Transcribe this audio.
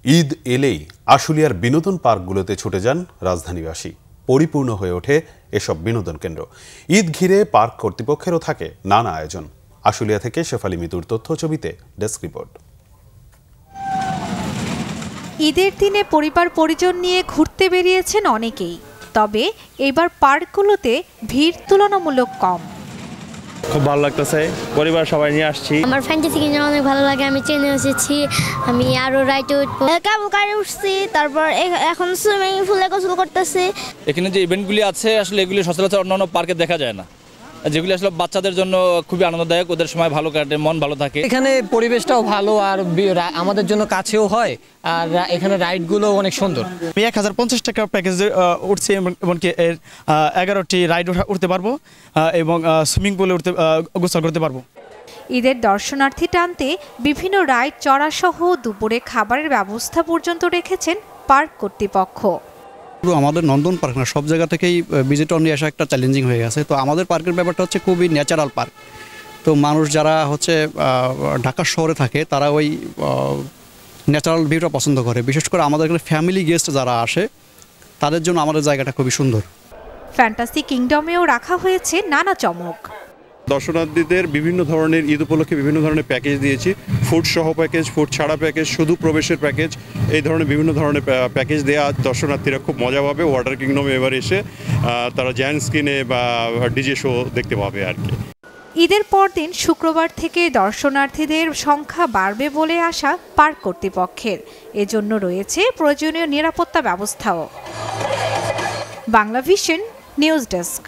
ঈদ এলেই আশুলিয়ার বিনোদন পার্কগুলোতে ছুটে যান রাজধানীবাসী। পরিপূর্ণ হয়ে ওঠে এসব বিনোদন কেন্দ্র। ঈদ ঘিরে পার্ক কর্তৃপক্ষেরও থাকে নানা আয়োজন। আশুলিয়া থেকে শেফালী মিতুর তথ্য ছবিতে ডেস্ক রিপোর্ট। ঈদের দিনে পরিবার পরিজন নিয়ে ঘুরতে বেরিয়েছেন অনেকেই, তবে এবার পার্কগুলোতে ভিড় তুলনামূলক কম। খুব ভালো লাগতেছে, পরিবার সবাই নিয়ে আসছি। আমার ফ্যান্টাসি কিনে অনেক ভালো লাগে। আমি ট্রেনে এসেছি, আমি আরো রাইডে উঠবো, কেবল কারে উঠছি, তারপর এখন সুইমিং পুলে গোসল করতেছি। এখানে যে ইভেন্টগুলি আছে আসলে এগুলি সচরাচর অন্যান্য পার্কে দেখা যায় না, যেগুলি আসলে বাচ্চাদের জন্য খুবই আনন্দদায়ক, ওদের সময় ভালো কাটে, মন ভালো থাকে। এখানে পরিবেশটাও ভালো আর আমাদের জন্য কাছেও হয়, আর এখানে রাইডগুলো অনেক সুন্দর। আমি 1050 টাকা প্যাকেজ উঠছি, এমনকি 11টি রাইড উঠতে পারবো এবং সুইমিং পুলে গোসল করতে পারবো। ঈদের দর্শনার্থী টানতে বিভিন্ন রাইড চড়াসহ দুপুরে খাবারের ব্যবস্থা পর্যন্ত রেখেছেন পার্ক কর্তৃপক্ষ। আমাদের নন্দন পার্ক না, সব জায়গা থেকেই ভিজিটর নিয়ে আসা একটা চ্যালেঞ্জিং হয়ে গেছে। তো আমাদের পার্কের ব্যাপারটা হচ্ছে খুবই ন্যাচারাল পার্ক। তো মানুষ যারা হচ্ছে ঢাকা শহরে থাকে তারা ওই ন্যাচারাল ভিউটা পছন্দ করে। বিশেষ করে আমাদের এখানে ফ্যামিলি গেস্ট যারা আসে তাদের জন্য আমাদের জায়গাটা খুবই সুন্দর। ফ্যান্টাসি কিংডমেও রাখা হয়েছে নানা চমক। দর্শনার্থীদের বিভিন্ন ধরনের ঈদ উপলক্ষে বিভিন্ন ধরনের প্যাকেজ দিয়েছি। ফুড সহ প্যাকেজ, ফুড ছাড়া প্যাকেজ, শুধু প্রবেশের প্যাকেজ, এই ধরনের বিভিন্ন ধরনের প্যাকেজ দেওয়া দর্শনার্থীরা খুব মজা পাবে। ওয়াটার কিংডমে এবার এসে তারা জায়ান্ট স্ক্রিনে বা ডিজে শো দেখতে পাবে আর কি। ঈদের পরদিন শুক্রবার থেকে দর্শনার্থীদের সংখ্যা বাড়বে বলে আশা পার্ক কর্তৃপক্ষের। এজন্য রয়েছে প্রয়োজনীয় নিরাপত্তা ব্যবস্থাও। Bangla vision news desk.